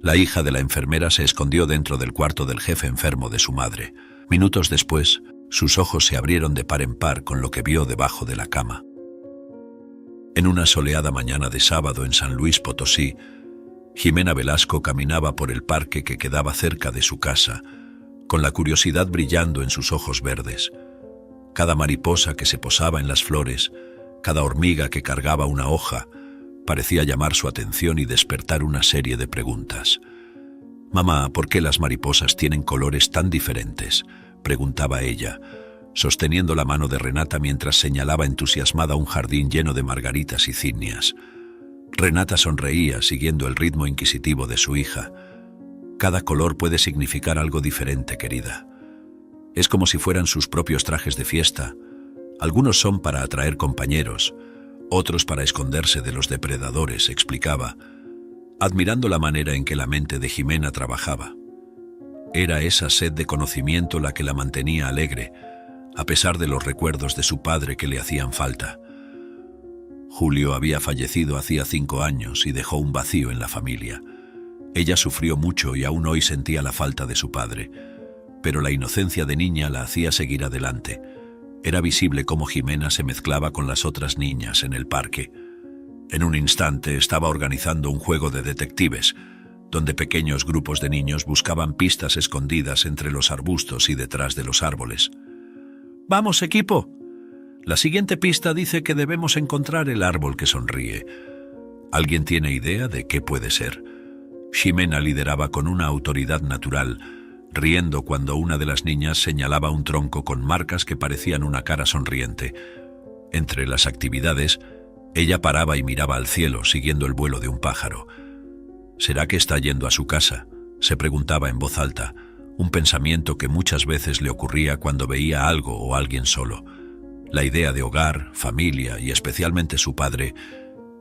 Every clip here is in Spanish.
La hija de la enfermera se escondió dentro del cuarto del jefe enfermo de su madre. Minutos después, sus ojos se abrieron de par en par con lo que vio debajo de la cama. En una soleada mañana de sábado en San Luis Potosí, Jimena Velasco caminaba por el parque que quedaba cerca de su casa, con la curiosidad brillando en sus ojos verdes. Cada mariposa que se posaba en las flores, cada hormiga que cargaba una hoja, parecía llamar su atención y despertar una serie de preguntas. «Mamá, ¿por qué las mariposas tienen colores tan diferentes?», preguntaba ella, sosteniendo la mano de Renata mientras señalaba entusiasmada un jardín lleno de margaritas y zinnias. Renata sonreía, siguiendo el ritmo inquisitivo de su hija. «Cada color puede significar algo diferente, querida. Es como si fueran sus propios trajes de fiesta. Algunos son para atraer compañeros, otros para esconderse de los depredadores», explicaba, admirando la manera en que la mente de Jimena trabajaba. Era esa sed de conocimiento la que la mantenía alegre, a pesar de los recuerdos de su padre que le hacían falta. Julio había fallecido hacía 5 años y dejó un vacío en la familia. Ella sufrió mucho y aún hoy sentía la falta de su padre, pero la inocencia de niña la hacía seguir adelante. Era visible cómo Jimena se mezclaba con las otras niñas en el parque. En un instante estaba organizando un juego de detectives, donde pequeños grupos de niños buscaban pistas escondidas entre los arbustos y detrás de los árboles. «¡Vamos, equipo! La siguiente pista dice que debemos encontrar el árbol que sonríe. ¿Alguien tiene idea de qué puede ser?». Jimena lideraba con una autoridad natural, riendo cuando una de las niñas señalaba un tronco con marcas que parecían una cara sonriente. Entre las actividades, ella paraba y miraba al cielo, siguiendo el vuelo de un pájaro. «¿Será que está yendo a su casa?», se preguntaba en voz alta, un pensamiento que muchas veces le ocurría cuando veía algo o alguien solo. La idea de hogar, familia y especialmente su padre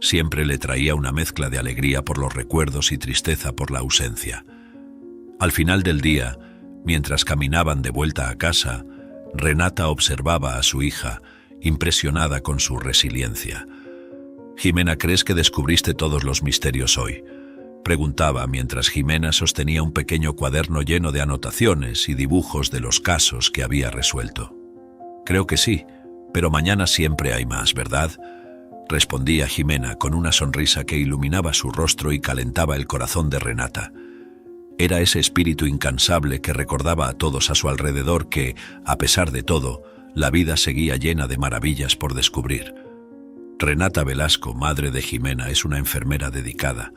siempre le traía una mezcla de alegría por los recuerdos y tristeza por la ausencia. Al final del día, mientras caminaban de vuelta a casa, Renata observaba a su hija, impresionada con su resiliencia. «Jimena, ¿crees que descubriste todos los misterios hoy?», preguntaba mientras Jimena sostenía un pequeño cuaderno lleno de anotaciones y dibujos de los casos que había resuelto. «Creo que sí, pero mañana siempre hay más, ¿verdad?», respondía Jimena con una sonrisa que iluminaba su rostro y calentaba el corazón de Renata. Era ese espíritu incansable que recordaba a todos a su alrededor que, a pesar de todo, la vida seguía llena de maravillas por descubrir. Renata Velasco, madre de Jimena, es una enfermera dedicada.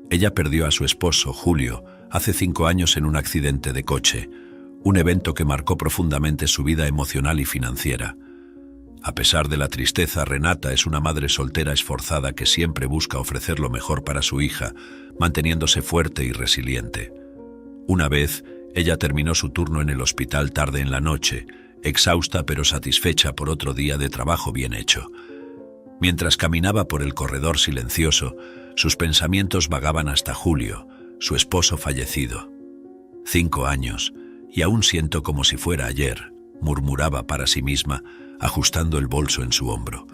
Ella perdió a su esposo, Julio, hace 5 años en un accidente de coche, un evento que marcó profundamente su vida emocional y financiera. A pesar de la tristeza, Renata es una madre soltera esforzada que siempre busca ofrecer lo mejor para su hija, manteniéndose fuerte y resiliente. Una vez, ella terminó su turno en el hospital tarde en la noche, exhausta pero satisfecha por otro día de trabajo bien hecho. Mientras caminaba por el corredor silencioso, sus pensamientos vagaban hasta Julio, su esposo fallecido. 5 años, y aún siento como si fuera ayer, murmuraba para sí misma, ajustando el bolso en su hombro.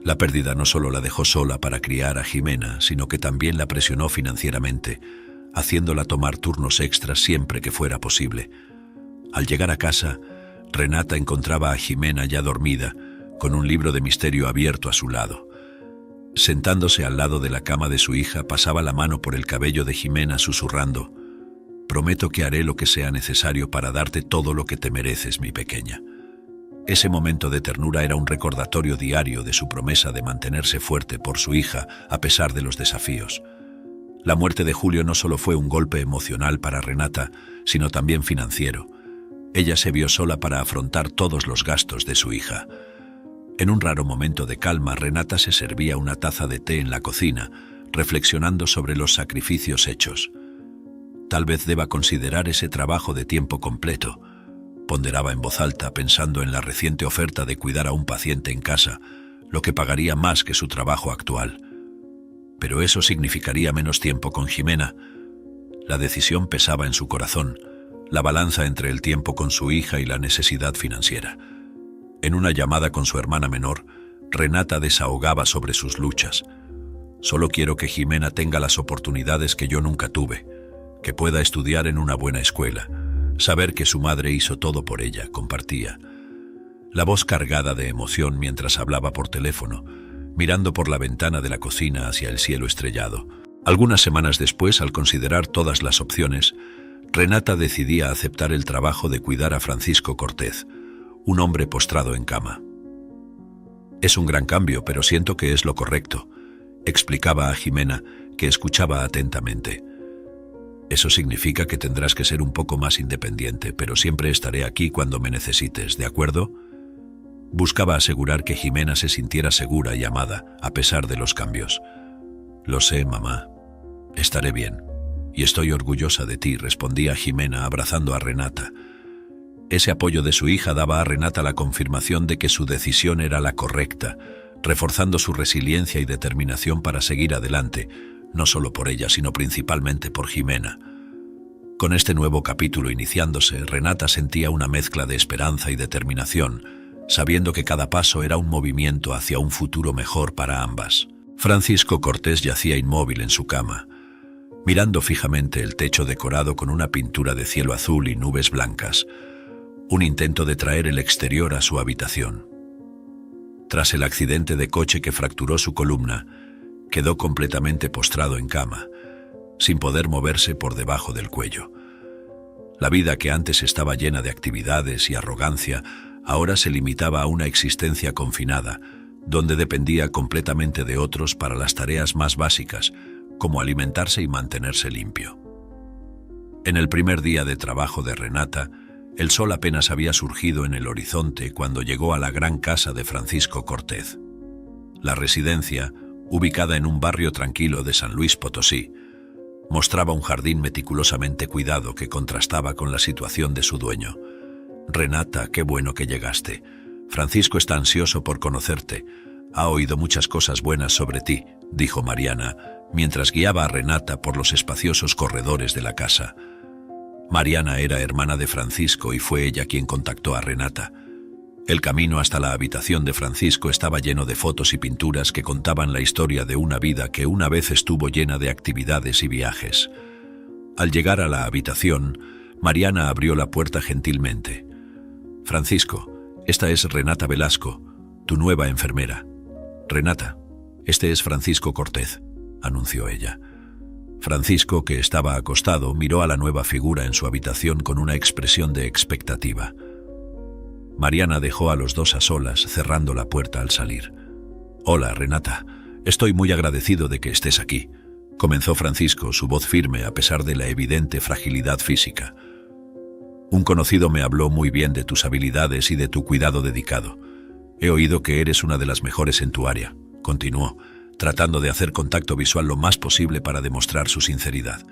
La pérdida no solo la dejó sola para criar a Jimena, sino que también la presionó financieramente, haciéndola tomar turnos extras siempre que fuera posible. Al llegar a casa, Renata encontraba a Jimena ya dormida, con un libro de misterio abierto a su lado. Sentándose al lado de la cama de su hija, pasaba la mano por el cabello de Jimena susurrando: «Prometo que haré lo que sea necesario para darte todo lo que te mereces, mi pequeña». Ese momento de ternura era un recordatorio diario de su promesa de mantenerse fuerte por su hija a pesar de los desafíos. La muerte de Julio no solo fue un golpe emocional para Renata, sino también financiero. Ella se vio sola para afrontar todos los gastos de su hija. En un raro momento de calma, Renata se servía una taza de té en la cocina, reflexionando sobre los sacrificios hechos. «Tal vez deba considerar ese trabajo de tiempo completo», ponderaba en voz alta, pensando en la reciente oferta de cuidar a un paciente en casa, lo que pagaría más que su trabajo actual. Pero eso significaría menos tiempo con Jimena. La decisión pesaba en su corazón, la balanza entre el tiempo con su hija y la necesidad financiera. En una llamada con su hermana menor, Renata desahogaba sobre sus luchas. Solo quiero que Jimena tenga las oportunidades que yo nunca tuve, que pueda estudiar en una buena escuela, saber que su madre hizo todo por ella, compartía. La voz cargada de emoción mientras hablaba por teléfono, mirando por la ventana de la cocina hacia el cielo estrellado. Algunas semanas después, al considerar todas las opciones, Renata decidía aceptar el trabajo de cuidar a Francisco Cortés, un hombre postrado en cama. Es un gran cambio, pero siento que es lo correcto, explicaba a Jimena, que escuchaba atentamente. Eso significa que tendrás que ser un poco más independiente, pero siempre estaré aquí cuando me necesites, ¿de acuerdo? Buscaba asegurar que Jimena se sintiera segura y amada, a pesar de los cambios. Lo sé, mamá. Estaré bien. Y estoy orgullosa de ti, respondía Jimena abrazando a Renata. Ese apoyo de su hija daba a Renata la confirmación de que su decisión era la correcta, reforzando su resiliencia y determinación para seguir adelante, no solo por ella, sino principalmente por Jimena. Con este nuevo capítulo iniciándose, Renata sentía una mezcla de esperanza y determinación, sabiendo que cada paso era un movimiento hacia un futuro mejor para ambas. Francisco Cortés yacía inmóvil en su cama, mirando fijamente el techo decorado con una pintura de cielo azul y nubes blancas, un intento de traer el exterior a su habitación. Tras el accidente de coche que fracturó su columna, quedó completamente postrado en cama, sin poder moverse por debajo del cuello. La vida que antes estaba llena de actividades y arrogancia, ahora se limitaba a una existencia confinada, donde dependía completamente de otros para las tareas más básicas, como alimentarse y mantenerse limpio. En el primer día de trabajo de Renata, el sol apenas había surgido en el horizonte cuando llegó a la gran casa de Francisco Cortés. La residencia, ubicada en un barrio tranquilo de San Luis Potosí, mostraba un jardín meticulosamente cuidado que contrastaba con la situación de su dueño. «Renata, qué bueno que llegaste. Francisco está ansioso por conocerte. Ha oído muchas cosas buenas sobre ti», dijo Mariana, mientras guiaba a Renata por los espaciosos corredores de la casa. Mariana era hermana de Francisco y fue ella quien contactó a Renata. El camino hasta la habitación de Francisco estaba lleno de fotos y pinturas que contaban la historia de una vida que una vez estuvo llena de actividades y viajes. Al llegar a la habitación, Mariana abrió la puerta gentilmente. «Francisco, esta es Renata Velasco, tu nueva enfermera». «Renata, este es Francisco Cortés», anunció ella. Francisco, que estaba acostado, miró a la nueva figura en su habitación con una expresión de expectativa. Mariana dejó a los dos a solas, cerrando la puerta al salir. «Hola, Renata. Estoy muy agradecido de que estés aquí», comenzó Francisco, su voz firme a pesar de la evidente fragilidad física. «Un conocido me habló muy bien de tus habilidades y de tu cuidado dedicado. He oído que eres una de las mejores en tu área», continuó, tratando de hacer contacto visual lo más posible para demostrar su sinceridad.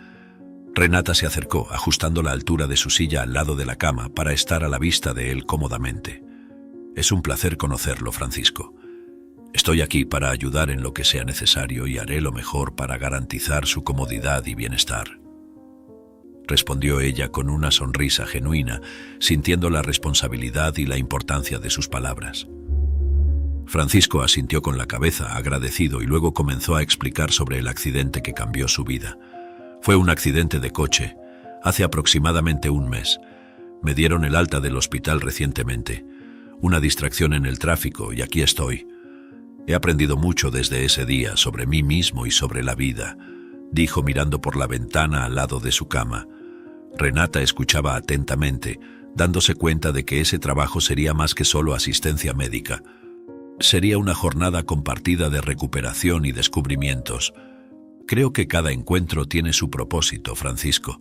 Renata se acercó, ajustando la altura de su silla al lado de la cama para estar a la vista de él cómodamente. «Es un placer conocerlo, Francisco. Estoy aquí para ayudar en lo que sea necesario y haré lo mejor para garantizar su comodidad y bienestar», respondió ella con una sonrisa genuina, sintiendo la responsabilidad y la importancia de sus palabras. Francisco asintió con la cabeza, agradecido, y luego comenzó a explicar sobre el accidente que cambió su vida. «Fue un accidente de coche, hace aproximadamente un mes. Me dieron el alta del hospital recientemente. Una distracción en el tráfico y aquí estoy. He aprendido mucho desde ese día sobre mí mismo y sobre la vida», dijo mirando por la ventana al lado de su cama. Renata escuchaba atentamente, dándose cuenta de que ese trabajo sería más que solo asistencia médica. Sería una jornada compartida de recuperación y descubrimientos. «Creo que cada encuentro tiene su propósito, Francisco.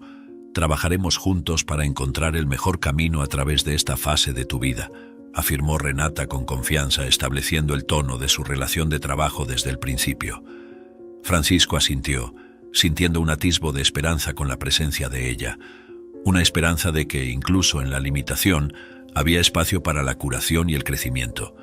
Trabajaremos juntos para encontrar el mejor camino a través de esta fase de tu vida», afirmó Renata con confianza, estableciendo el tono de su relación de trabajo desde el principio. Francisco asintió, sintiendo un atisbo de esperanza con la presencia de ella, una esperanza de que, incluso en la limitación, había espacio para la curación y el crecimiento.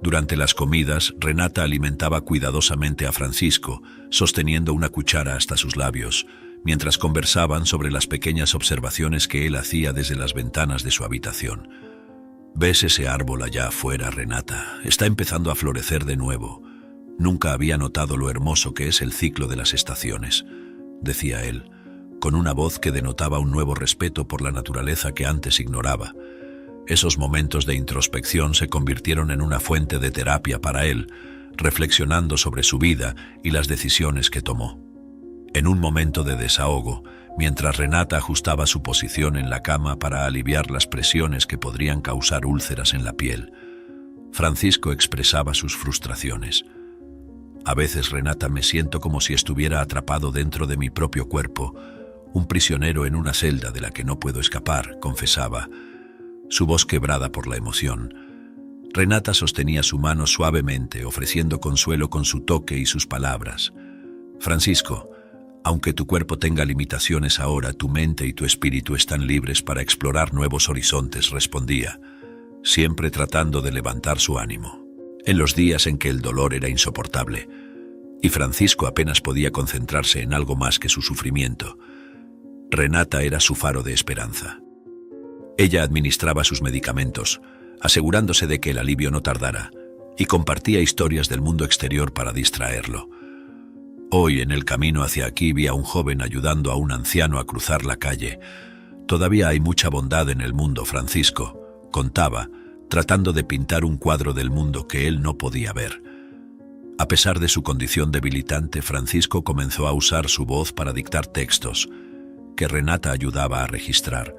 Durante las comidas, Renata alimentaba cuidadosamente a Francisco, sosteniendo una cuchara hasta sus labios, mientras conversaban sobre las pequeñas observaciones que él hacía desde las ventanas de su habitación. «¿Ves ese árbol allá afuera, Renata? Está empezando a florecer de nuevo. Nunca había notado lo hermoso que es el ciclo de las estaciones, decía él, con una voz que denotaba un nuevo respeto por la naturaleza que antes ignoraba. Esos momentos de introspección se convirtieron en una fuente de terapia para él, reflexionando sobre su vida y las decisiones que tomó. En un momento de desahogo, mientras Renata ajustaba su posición en la cama para aliviar las presiones que podrían causar úlceras en la piel, Francisco expresaba sus frustraciones. A veces, Renata, me siento como si estuviera atrapado dentro de mi propio cuerpo, un prisionero en una celda de la que no puedo escapar, confesaba, su voz quebrada por la emoción. Renata sostenía su mano suavemente, ofreciendo consuelo con su toque y sus palabras. Francisco, aunque tu cuerpo tenga limitaciones ahora, tu mente y tu espíritu están libres para explorar nuevos horizontes, respondía, siempre tratando de levantar su ánimo. En los días en que el dolor era insoportable, y Francisco apenas podía concentrarse en algo más que su sufrimiento, Renata era su faro de esperanza. Ella administraba sus medicamentos, asegurándose de que el alivio no tardara, y compartía historias del mundo exterior para distraerlo. Hoy, en el camino hacia aquí, vi a un joven ayudando a un anciano a cruzar la calle. Todavía hay mucha bondad en el mundo, Francisco, contaba, tratando de pintar un cuadro del mundo que él no podía ver. A pesar de su condición debilitante, Francisco comenzó a usar su voz para dictar textos, que Renata ayudaba a registrar.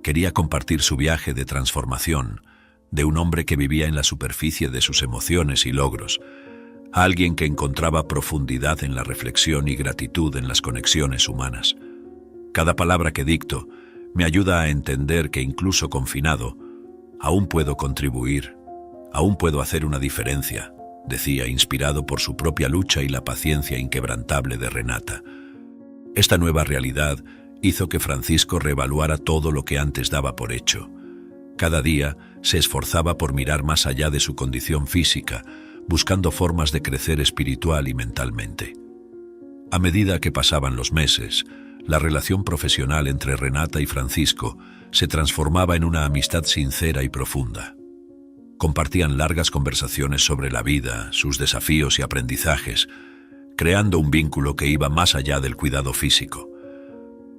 Quería compartir su viaje de transformación, de un hombre que vivía en la superficie de sus emociones y logros, a alguien que encontraba profundidad en la reflexión y gratitud en las conexiones humanas. Cada palabra que dicto me ayuda a entender que incluso confinado, aún puedo contribuir, aún puedo hacer una diferencia, decía, inspirado por su propia lucha y la paciencia inquebrantable de Renata. Esta nueva realidad hizo que Francisco reevaluara todo lo que antes daba por hecho. Cada día se esforzaba por mirar más allá de su condición física, buscando formas de crecer espiritual y mentalmente. A medida que pasaban los meses, la relación profesional entre Renata y Francisco se transformaba en una amistad sincera y profunda. Compartían largas conversaciones sobre la vida, sus desafíos y aprendizajes, creando un vínculo que iba más allá del cuidado físico.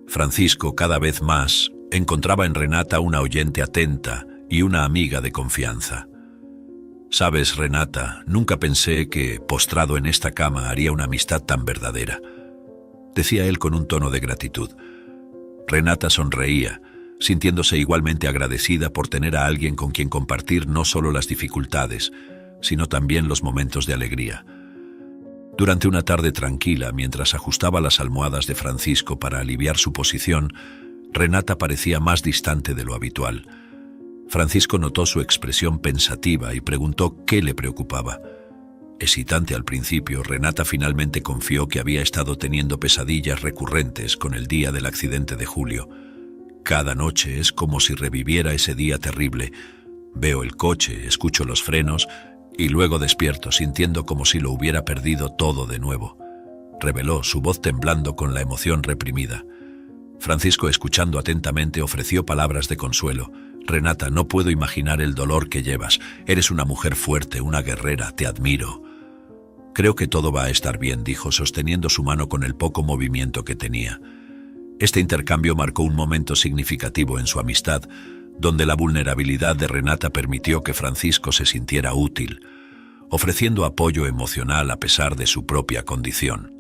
Francisco, cada vez más, encontraba en Renata una oyente atenta y una amiga de confianza. Sabes, Renata, nunca pensé que, postrado en esta cama, haría una amistad tan verdadera, decía él con un tono de gratitud. Renata sonreía, sintiéndose igualmente agradecida por tener a alguien con quien compartir no solo las dificultades, sino también los momentos de alegría. Durante una tarde tranquila, mientras ajustaba las almohadas de Francisco para aliviar su posición, Renata parecía más distante de lo habitual. Francisco notó su expresión pensativa y preguntó qué le preocupaba. Hesitante al principio, Renata finalmente confió que había estado teniendo pesadillas recurrentes con el día del accidente de Julio. Cada noche es como si reviviera ese día terrible. Veo el coche, escucho los frenos y luego despierto sintiendo como si lo hubiera perdido todo de nuevo, reveló, su voz temblando con la emoción reprimida. Francisco, escuchando atentamente, ofreció palabras de consuelo. Renata, no puedo imaginar el dolor que llevas. Eres una mujer fuerte, una guerrera, te admiro. Creo que todo va a estar bien, dijo, sosteniendo su mano con el poco movimiento que tenía. Este intercambio marcó un momento significativo en su amistad, donde la vulnerabilidad de Renata permitió que Francisco se sintiera útil, ofreciendo apoyo emocional a pesar de su propia condición.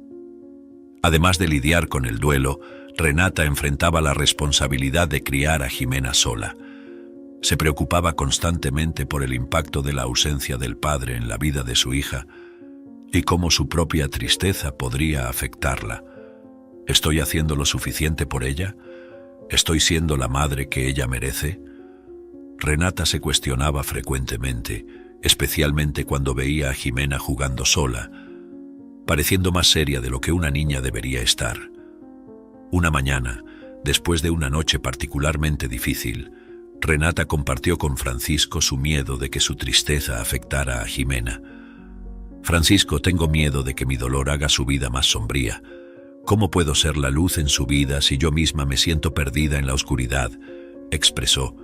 Además de lidiar con el duelo, Renata enfrentaba la responsabilidad de criar a Jimena sola. Se preocupaba constantemente por el impacto de la ausencia del padre en la vida de su hija y cómo su propia tristeza podría afectarla. ¿Estoy haciendo lo suficiente por ella? ¿Estoy siendo la madre que ella merece? Renata se cuestionaba frecuentemente, especialmente cuando veía a Jimena jugando sola, pareciendo más seria de lo que una niña debería estar. Una mañana, después de una noche particularmente difícil, Renata compartió con Francisco su miedo de que su tristeza afectara a Jimena. Francisco, tengo miedo de que mi dolor haga su vida más sombría. ¿Cómo puedo ser la luz en su vida si yo misma me siento perdida en la oscuridad?, expresó,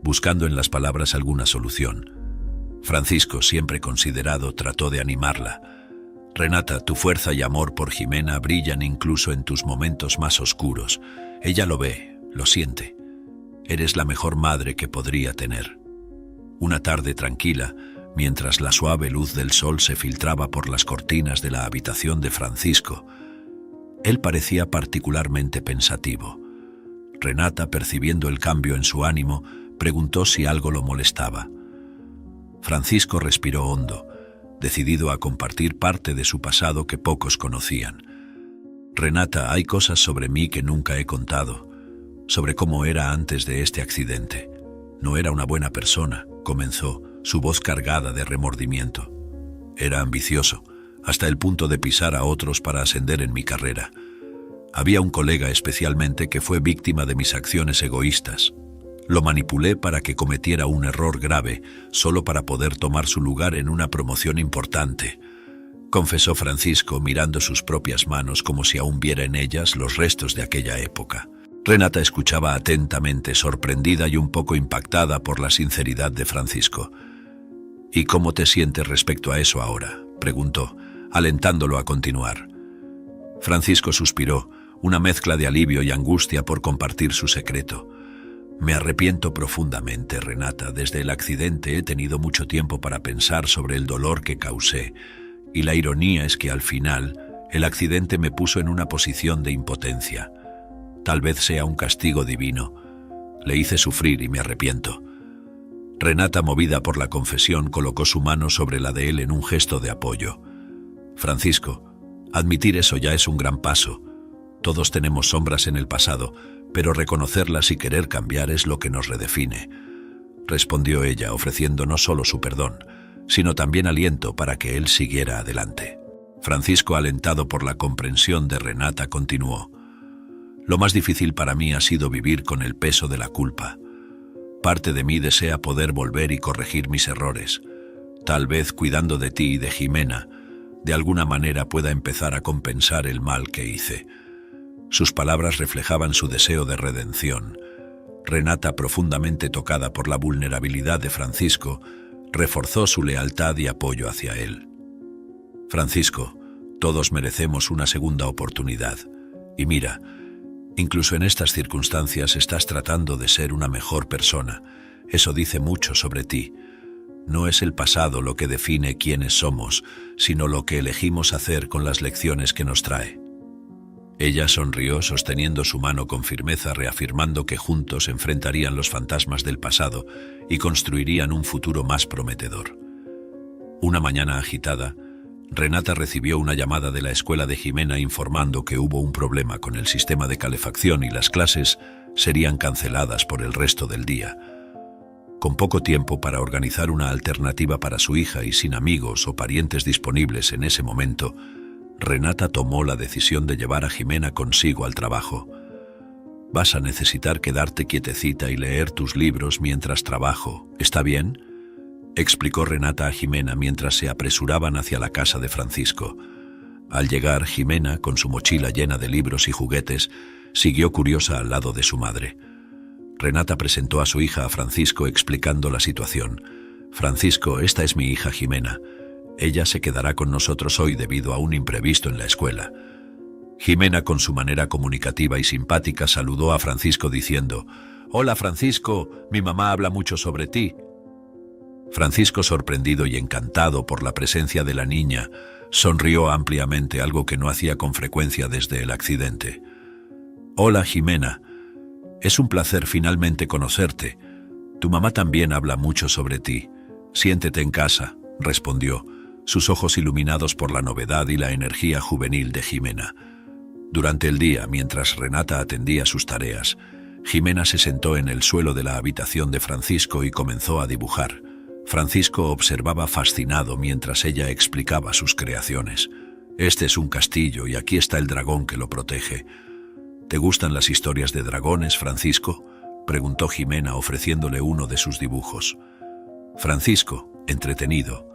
buscando en las palabras alguna solución. Francisco, siempre considerado, trató de animarla. Renata, tu fuerza y amor por Jimena brillan incluso en tus momentos más oscuros. Ella lo ve, lo siente. Eres la mejor madre que podría tener. Una tarde tranquila, mientras la suave luz del sol se filtraba por las cortinas de la habitación de Francisco, él parecía particularmente pensativo. Renata, percibiendo el cambio en su ánimo, preguntó si algo lo molestaba. Francisco respiró hondo, decidido a compartir parte de su pasado que pocos conocían. Renata, hay cosas sobre mí que nunca he contado, sobre cómo era antes de este accidente. No era una buena persona, comenzó, su voz cargada de remordimiento. Era ambicioso, hasta el punto de pisar a otros para ascender en mi carrera. Había un colega especialmente que fue víctima de mis acciones egoístas. Lo manipulé para que cometiera un error grave, solo para poder tomar su lugar en una promoción importante, confesó Francisco, mirando sus propias manos como si aún viera en ellas los restos de aquella época. Renata escuchaba atentamente, sorprendida y un poco impactada por la sinceridad de Francisco. ¿Y cómo te sientes respecto a eso ahora?, preguntó, alentándolo a continuar. Francisco suspiró, una mezcla de alivio y angustia por compartir su secreto. Me arrepiento profundamente, Renata. Desde el accidente he tenido mucho tiempo para pensar sobre el dolor que causé, y la ironía es que al final el accidente me puso en una posición de impotencia. Tal vez sea un castigo divino. Le hice sufrir y me arrepiento. Renata, movida por la confesión, colocó su mano sobre la de él en un gesto de apoyo. Francisco, admitir eso ya es un gran paso. Todos tenemos sombras en el pasado, pero reconocerlas y querer cambiar es lo que nos redefine, respondió ella, ofreciendo no solo su perdón, sino también aliento para que él siguiera adelante. Francisco, alentado por la comprensión de Renata, continuó. Lo más difícil para mí ha sido vivir con el peso de la culpa. Parte de mí desea poder volver y corregir mis errores. Tal vez, cuidando de ti y de Jimena, de alguna manera pueda empezar a compensar el mal que hice. Sus palabras reflejaban su deseo de redención. Renata, profundamente tocada por la vulnerabilidad de Francisco, reforzó su lealtad y apoyo hacia él. Francisco, todos merecemos una segunda oportunidad. Y mira, incluso en estas circunstancias estás tratando de ser una mejor persona. Eso dice mucho sobre ti. No es el pasado lo que define quiénes somos, sino lo que elegimos hacer con las lecciones que nos trae. Ella sonrió, sosteniendo su mano con firmeza, reafirmando que juntos enfrentarían los fantasmas del pasado y construirían un futuro más prometedor. Una mañana agitada, Renata recibió una llamada de la escuela de Jimena informando que hubo un problema con el sistema de calefacción y las clases serían canceladas por el resto del día. Con poco tiempo para organizar una alternativa para su hija y sin amigos o parientes disponibles en ese momento, Renata tomó la decisión de llevar a Jimena consigo al trabajo. Vas a necesitar quedarte quietecita y leer tus libros mientras trabajo, ¿está bien?, explicó Renata a Jimena mientras se apresuraban hacia la casa de Francisco. Al llegar, Jimena, con su mochila llena de libros y juguetes, siguió curiosa al lado de su madre. Renata presentó a su hija a Francisco explicando la situación. Francisco, esta es mi hija Jimena. Ella se quedará con nosotros hoy debido a un imprevisto en la escuela. Jimena, con su manera comunicativa y simpática, saludó a Francisco diciendo: «Hola Francisco, mi mamá habla mucho sobre ti». Francisco, sorprendido y encantado por la presencia de la niña, sonrió ampliamente, algo que no hacía con frecuencia desde el accidente. «Hola Jimena, es un placer finalmente conocerte. Tu mamá también habla mucho sobre ti. Siéntete en casa», respondió, sus ojos iluminados por la novedad y la energía juvenil de Jimena. Durante el día, mientras Renata atendía sus tareas, Jimena se sentó en el suelo de la habitación de Francisco y comenzó a dibujar. Francisco observaba fascinado mientras ella explicaba sus creaciones. «Este es un castillo y aquí está el dragón que lo protege». «¿Te gustan las historias de dragones, Francisco?», preguntó Jimena, ofreciéndole uno de sus dibujos. Francisco, entretenido,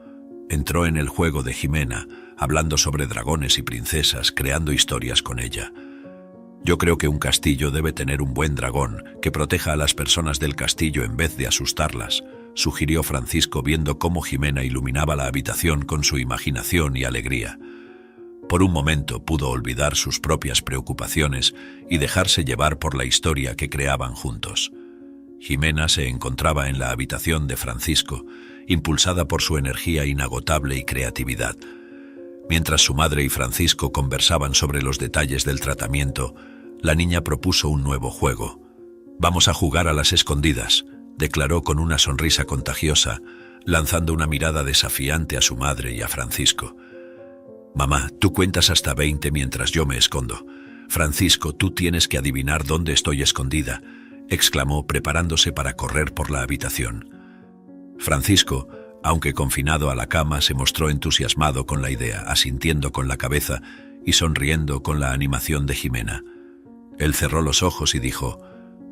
entró en el juego de Jimena, hablando sobre dragones y princesas, creando historias con ella. «Yo creo que un castillo debe tener un buen dragón que proteja a las personas del castillo en vez de asustarlas», sugirió Francisco, viendo cómo Jimena iluminaba la habitación con su imaginación y alegría. Por un momento pudo olvidar sus propias preocupaciones y dejarse llevar por la historia que creaban juntos. Jimena se encontraba en la habitación de Francisco, impulsada por su energía inagotable y creatividad. Mientras su madre y Francisco conversaban sobre los detalles del tratamiento, la niña propuso un nuevo juego. «Vamos a jugar a las escondidas», declaró con una sonrisa contagiosa, lanzando una mirada desafiante a su madre y a Francisco. «Mamá, tú cuentas hasta 20 mientras yo me escondo. Francisco, tú tienes que adivinar dónde estoy escondida», exclamó preparándose para correr por la habitación. Francisco, aunque confinado a la cama, se mostró entusiasmado con la idea, asintiendo con la cabeza y sonriendo con la animación de Jimena. Él cerró los ojos y dijo: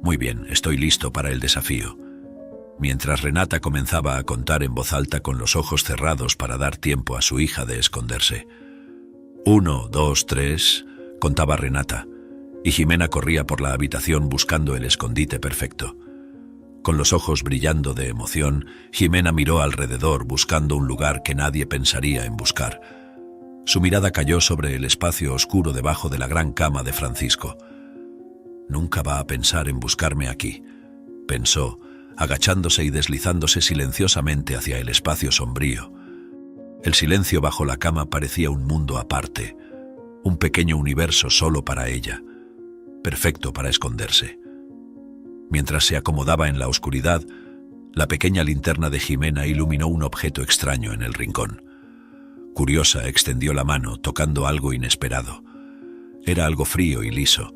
«Muy bien, estoy listo para el desafío», mientras Renata comenzaba a contar en voz alta con los ojos cerrados para dar tiempo a su hija de esconderse. 1, 2, 3, contaba Renata, y Jimena corría por la habitación buscando el escondite perfecto. Con los ojos brillando de emoción, Jimena miró alrededor buscando un lugar que nadie pensaría en buscar. Su mirada cayó sobre el espacio oscuro debajo de la gran cama de Francisco. «Nunca va a pensar en buscarme aquí», pensó, agachándose y deslizándose silenciosamente hacia el espacio sombrío. El silencio bajo la cama parecía un mundo aparte, un pequeño universo solo para ella, perfecto para esconderse. Mientras se acomodaba en la oscuridad, la pequeña linterna de Jimena iluminó un objeto extraño en el rincón. Curiosa, extendió la mano, tocando algo inesperado. Era algo frío y liso,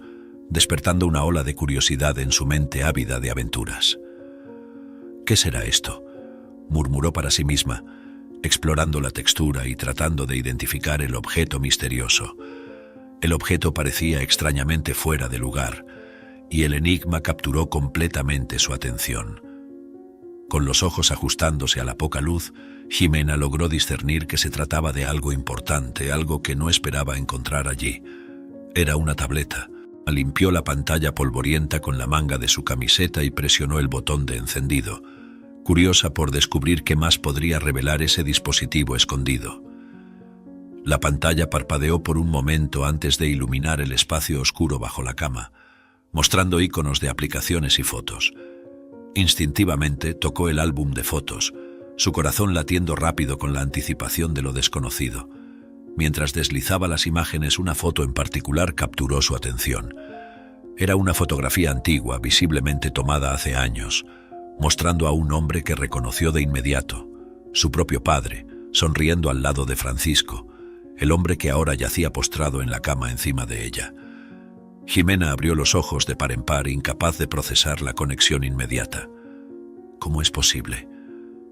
despertando una ola de curiosidad en su mente ávida de aventuras. «¿Qué será esto?», murmuró para sí misma, explorando la textura y tratando de identificar el objeto misterioso. El objeto parecía extrañamente fuera de lugar, y el enigma capturó completamente su atención. Con los ojos ajustándose a la poca luz, Jimena logró discernir que se trataba de algo importante, algo que no esperaba encontrar allí. Era una tableta. Limpió la pantalla polvorienta con la manga de su camiseta y presionó el botón de encendido, curiosa por descubrir qué más podría revelar ese dispositivo escondido. La pantalla parpadeó por un momento antes de iluminar el espacio oscuro bajo la cama, mostrando iconos de aplicaciones y fotos. Instintivamente tocó el álbum de fotos, su corazón latiendo rápido con la anticipación de lo desconocido. Mientras deslizaba las imágenes, una foto en particular capturó su atención. Era una fotografía antigua, visiblemente tomada hace años, mostrando a un hombre que reconoció de inmediato, su propio padre, sonriendo al lado de Francisco, el hombre que ahora yacía postrado en la cama encima de ella. Jimena abrió los ojos de par en par, incapaz de procesar la conexión inmediata. «¿Cómo es posible?»,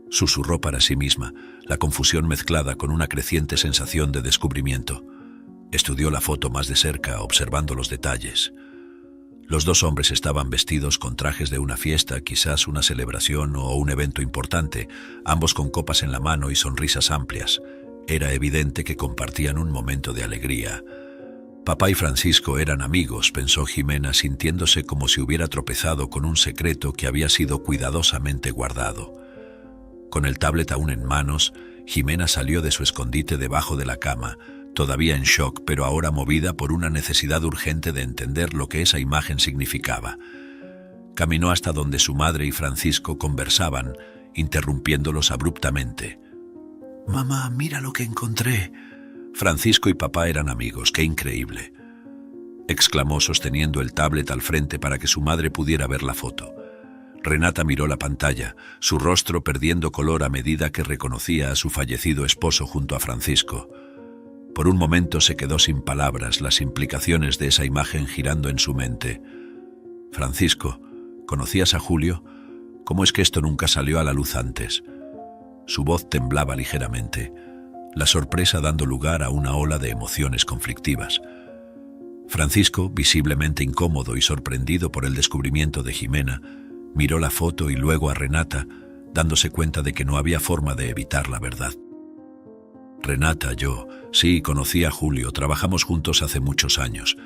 susurró para sí misma, la confusión mezclada con una creciente sensación de descubrimiento. Estudió la foto más de cerca, observando los detalles. Los dos hombres estaban vestidos con trajes de una fiesta, quizás una celebración o un evento importante, ambos con copas en la mano y sonrisas amplias. Era evidente que compartían un momento de alegría. Papá y Francisco eran amigos, pensó Jimena, sintiéndose como si hubiera tropezado con un secreto que había sido cuidadosamente guardado. Con el tablet aún en manos, Jimena salió de su escondite debajo de la cama, todavía en shock, pero ahora movida por una necesidad urgente de entender lo que esa imagen significaba. Caminó hasta donde su madre y Francisco conversaban, interrumpiéndolos abruptamente. «Mamá, mira lo que encontré». Francisco y papá eran amigos, ¡qué increíble!, exclamó sosteniendo el tablet al frente para que su madre pudiera ver la foto. Renata miró la pantalla, su rostro perdiendo color a medida que reconocía a su fallecido esposo junto a Francisco. Por un momento se quedó sin palabras, las implicaciones de esa imagen girando en su mente. «Francisco, ¿conocías a Julio? ¿Cómo es que esto nunca salió a la luz antes?». Su voz temblaba ligeramente, la sorpresa dando lugar a una ola de emociones conflictivas. Francisco, visiblemente incómodo y sorprendido por el descubrimiento de Jimena, miró la foto y luego a Renata, dándose cuenta de que no había forma de evitar la verdad. «Renata, sí, conocí a Julio, trabajamos juntos hace muchos años.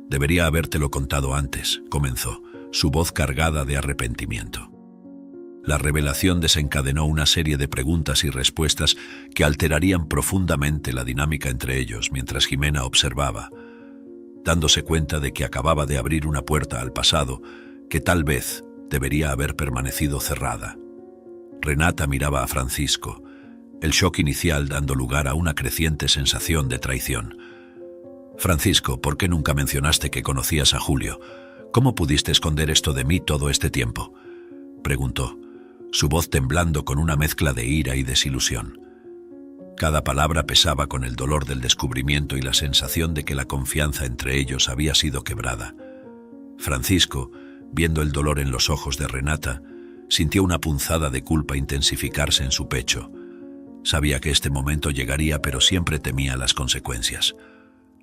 Debería habértelo contado antes», comenzó, su voz cargada de arrepentimiento. La revelación desencadenó una serie de preguntas y respuestas que alterarían profundamente la dinámica entre ellos mientras Jimena observaba, dándose cuenta de que acababa de abrir una puerta al pasado que tal vez debería haber permanecido cerrada. Renata miraba a Francisco, el shock inicial dando lugar a una creciente sensación de traición. «Francisco, ¿por qué nunca mencionaste que conocías a Julio? ¿Cómo pudiste esconder esto de mí todo este tiempo?», preguntó, su voz temblando con una mezcla de ira y desilusión. Cada palabra pesaba con el dolor del descubrimiento y la sensación de que la confianza entre ellos había sido quebrada. Francisco, viendo el dolor en los ojos de Renata, sintió una punzada de culpa intensificarse en su pecho. Sabía que este momento llegaría, pero siempre temía las consecuencias.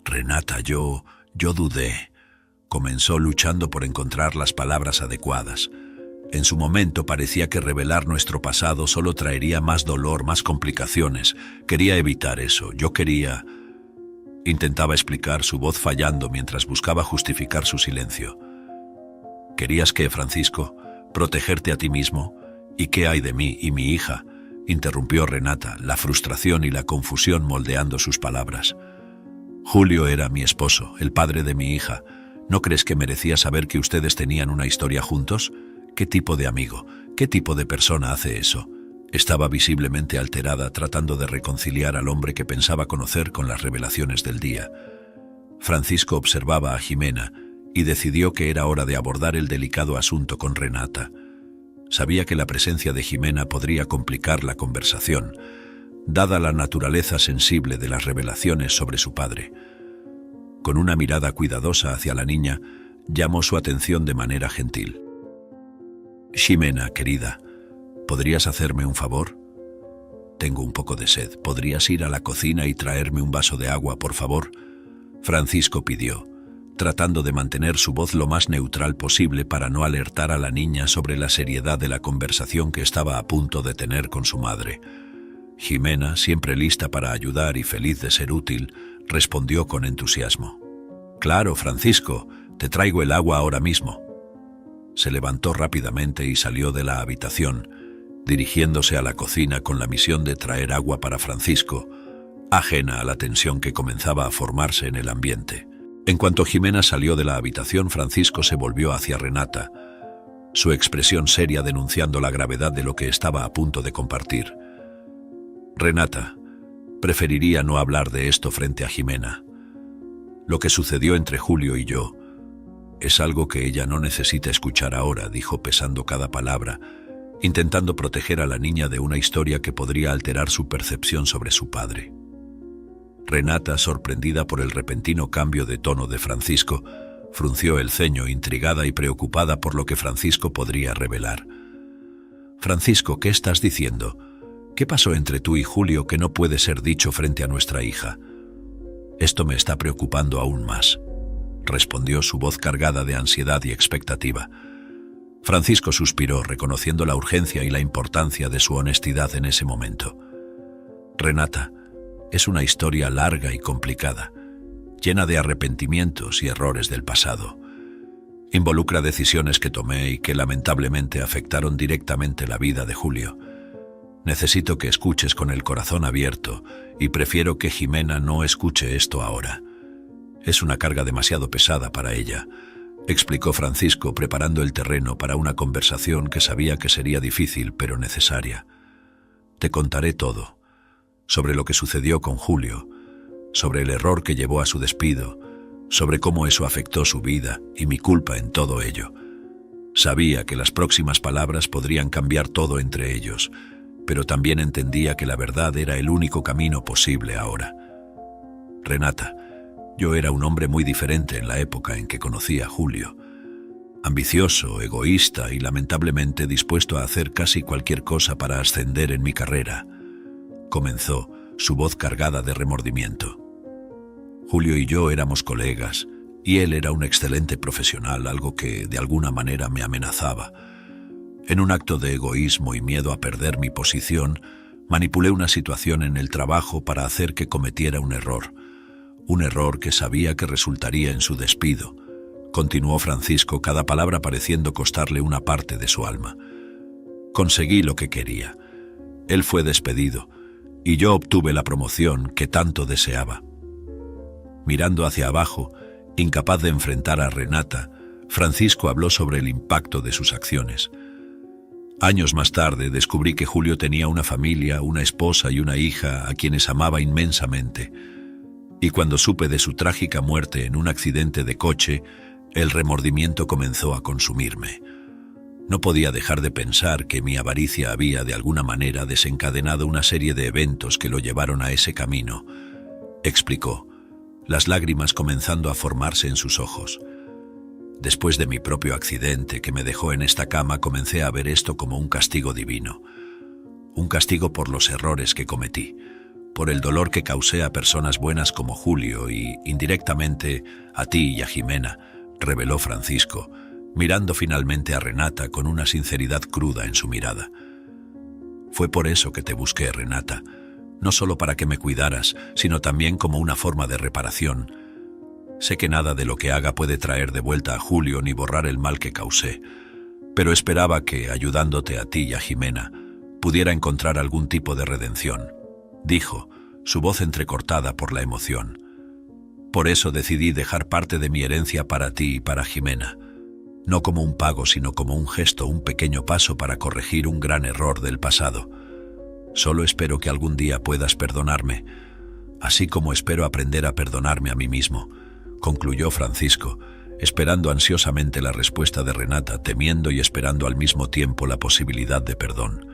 «Renata, yo dudé», comenzó luchando por encontrar las palabras adecuadas. En su momento parecía que revelar nuestro pasado solo traería más dolor, más complicaciones. Quería evitar eso. Yo quería... Intentaba explicar, su voz fallando mientras buscaba justificar su silencio. «¿Querías qué, Francisco? ¿Protegerte a ti mismo? ¿Y qué hay de mí y mi hija?», interrumpió Renata, la frustración y la confusión moldeando sus palabras. «Julio era mi esposo, el padre de mi hija. ¿No crees que merecía saber que ustedes tenían una historia juntos? ¿Qué tipo de amigo? ¿Qué tipo de persona hace eso?». Estaba visiblemente alterada, tratando de reconciliar al hombre que pensaba conocer con las revelaciones del día. Francisco observaba a Jimena y decidió que era hora de abordar el delicado asunto con Renata. Sabía que la presencia de Jimena podría complicar la conversación, dada la naturaleza sensible de las revelaciones sobre su padre. Con una mirada cuidadosa hacia la niña, llamó su atención de manera gentil. «Jimena, querida, ¿podrías hacerme un favor? Tengo un poco de sed. ¿Podrías ir a la cocina y traerme un vaso de agua, por favor?», Francisco pidió, tratando de mantener su voz lo más neutral posible para no alertar a la niña sobre la seriedad de la conversación que estaba a punto de tener con su madre. Jimena, siempre lista para ayudar y feliz de ser útil, respondió con entusiasmo. «Claro, Francisco, te traigo el agua ahora mismo». Se levantó rápidamente y salió de la habitación, dirigiéndose a la cocina con la misión de traer agua para Francisco, ajena a la tensión que comenzaba a formarse en el ambiente. En cuanto Jimena salió de la habitación, Francisco se volvió hacia Renata, su expresión seria denunciando la gravedad de lo que estaba a punto de compartir. «Renata, preferiría no hablar de esto frente a Jimena. Lo que sucedió entre Julio y yo es algo que ella no necesita escuchar ahora», dijo pesando cada palabra, intentando proteger a la niña de una historia que podría alterar su percepción sobre su padre. Renata, sorprendida por el repentino cambio de tono de Francisco, frunció el ceño, intrigada y preocupada por lo que Francisco podría revelar. «Francisco, ¿qué estás diciendo? ¿Qué pasó entre tú y Julio que no puede ser dicho frente a nuestra hija? Esto me está preocupando aún más», respondió su voz cargada de ansiedad y expectativa. Francisco suspiró, reconociendo la urgencia y la importancia de su honestidad en ese momento. «Renata, es una historia larga y complicada, llena de arrepentimientos y errores del pasado. Involucra decisiones que tomé y que lamentablemente afectaron directamente la vida de Julio. Necesito que escuches con el corazón abierto y prefiero que Jimena no escuche esto ahora. Es una carga demasiado pesada para ella», explicó Francisco, preparando el terreno para una conversación que sabía que sería difícil pero necesaria. «Te contaré todo, sobre lo que sucedió con Julio, sobre el error que llevó a su despido, sobre cómo eso afectó su vida y mi culpa en todo ello. Sabía que las próximas palabras podrían cambiar todo entre ellos, pero también entendía que la verdad era el único camino posible ahora. Renata, yo era un hombre muy diferente en la época en que conocí a Julio. Ambicioso, egoísta y lamentablemente dispuesto a hacer casi cualquier cosa para ascender en mi carrera», comenzó, su voz cargada de remordimiento. «Julio y yo éramos colegas, y él era un excelente profesional, algo que de alguna manera me amenazaba. En un acto de egoísmo y miedo a perder mi posición, manipulé una situación en el trabajo para hacer que cometiera un error que sabía que resultaría en su despido», continuó Francisco, cada palabra pareciendo costarle una parte de su alma. Conseguí lo que quería. Él fue despedido y yo obtuve la promoción que tanto deseaba. Mirando hacia abajo, incapaz de enfrentar a Renata, Francisco habló sobre el impacto de sus acciones. Años más tarde descubrí que Julio tenía una familia, una esposa y una hija a quienes amaba inmensamente. Y cuando supe de su trágica muerte en un accidente de coche, el remordimiento comenzó a consumirme. No podía dejar de pensar que mi avaricia había de alguna manera desencadenado una serie de eventos que lo llevaron a ese camino, explicó, las lágrimas comenzando a formarse en sus ojos. Después de mi propio accidente que me dejó en esta cama, comencé a ver esto como un castigo divino. Un castigo por los errores que cometí, por el dolor que causé a personas buenas como Julio y, indirectamente, a ti y a Jimena, reveló Francisco, mirando finalmente a Renata con una sinceridad cruda en su mirada. Fue por eso que te busqué, Renata, no solo para que me cuidaras, sino también como una forma de reparación. Sé que nada de lo que haga puede traer de vuelta a Julio ni borrar el mal que causé, pero esperaba que, ayudándote a ti y a Jimena, pudiera encontrar algún tipo de redención, dijo, su voz entrecortada por la emoción. Por eso decidí dejar parte de mi herencia para ti y para Jimena, no como un pago, sino como un gesto, un pequeño paso para corregir un gran error del pasado. Solo espero que algún día puedas perdonarme, así como espero aprender a perdonarme a mí mismo, concluyó Francisco, esperando ansiosamente la respuesta de Renata, temiendo y esperando al mismo tiempo la posibilidad de perdón.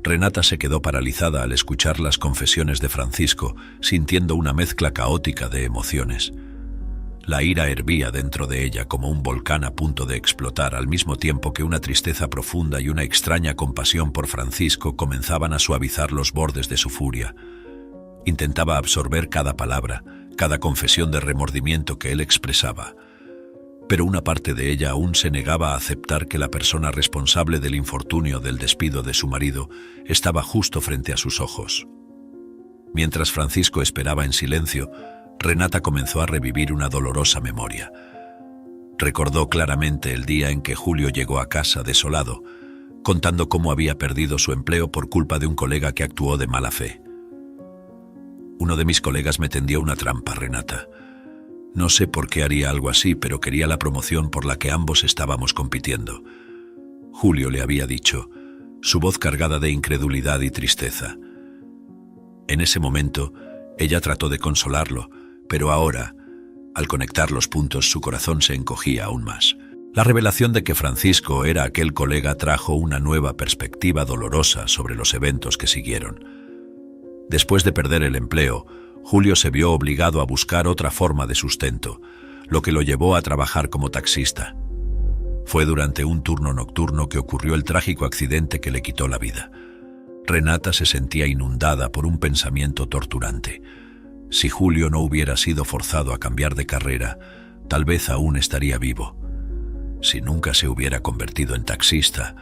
Renata se quedó paralizada al escuchar las confesiones de Francisco, sintiendo una mezcla caótica de emociones. La ira hervía dentro de ella como un volcán a punto de explotar, al mismo tiempo que una tristeza profunda y una extraña compasión por Francisco comenzaban a suavizar los bordes de su furia. Intentaba absorber cada palabra, cada confesión de remordimiento que él expresaba, pero una parte de ella aún se negaba a aceptar que la persona responsable del infortunio del despido de su marido estaba justo frente a sus ojos. Mientras Francisco esperaba en silencio, Renata comenzó a revivir una dolorosa memoria. Recordó claramente el día en que Julio llegó a casa desolado, contando cómo había perdido su empleo por culpa de un colega que actuó de mala fe. Uno de mis colegas me tendió una trampa, Renata. No sé por qué haría algo así, pero quería la promoción por la que ambos estábamos compitiendo. Julio le había dicho, su voz cargada de incredulidad y tristeza. En ese momento, ella trató de consolarlo, pero ahora, al conectar los puntos, su corazón se encogía aún más. La revelación de que Francisco era aquel colega trajo una nueva perspectiva dolorosa sobre los eventos que siguieron. Después de perder el empleo, Julio se vio obligado a buscar otra forma de sustento, lo que lo llevó a trabajar como taxista. Fue durante un turno nocturno que ocurrió el trágico accidente que le quitó la vida. Renata se sentía inundada por un pensamiento torturante. Si Julio no hubiera sido forzado a cambiar de carrera, tal vez aún estaría vivo. Si nunca se hubiera convertido en taxista,